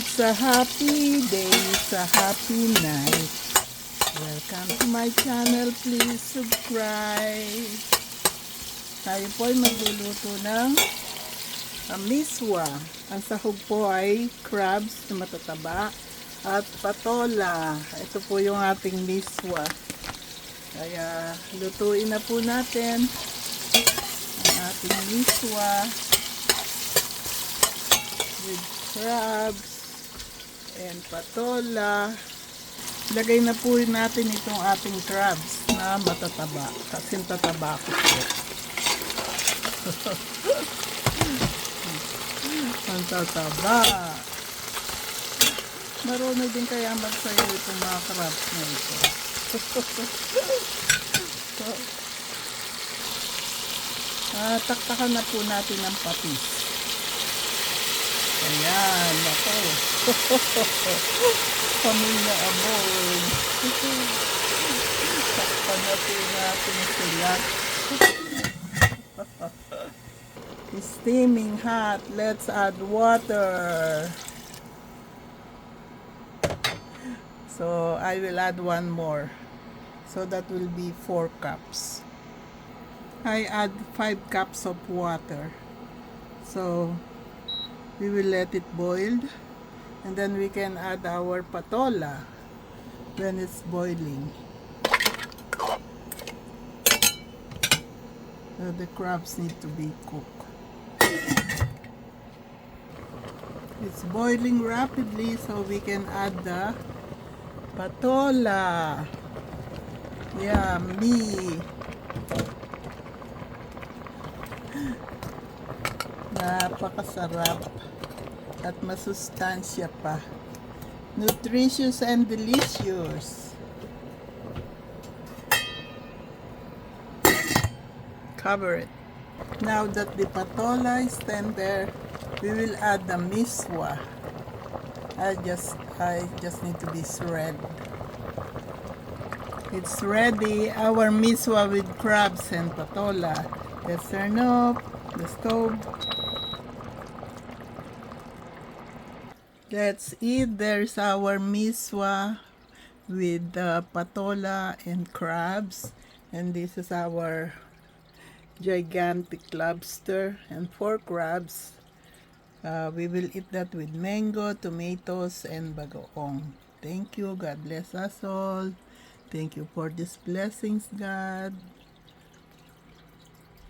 It's a happy day, it's a happy night. Welcome to my channel, please subscribe. Tayo po ay magluluto ng miswa. Ang sahog po ay crabs na matataba at patola. Ito po yung ating miswa. Kaya lutuin na po natin ang ating miswa with crabs and patola. Lagay na po natin itong ating crabs na matataba. Kasing tataba ko po. Ang tataba. Marunong din kaya magsayo itong mga crabs na ito. Taktakan na po natin ang patis. Ayan, ako. Pamilya aboy. Takpan na po natin sila. Steaming hot. Let's add water. So, I will add one more. So, that will be 4 cups. I add 5 cups of water. So, we will let it boil. And then we can add our patola when it's boiling. So, the crabs need to be cooked. It's boiling rapidly, so we can add the patola. Yummy! Napakasarap at masustansya pa. Nutritious and delicious. Cover it. Now that the patola is tender, we will add the miswa. I just need to be shred. It's ready, our miswa with crabs and patola. Let's turn off the stove. Let's eat. There's our miswa with patola and crabs. And this is our gigantic lobster and 4 crabs. We will eat that with mango, tomatoes, and bagoong. Thank you. God bless us all. Thank you for these blessings, God.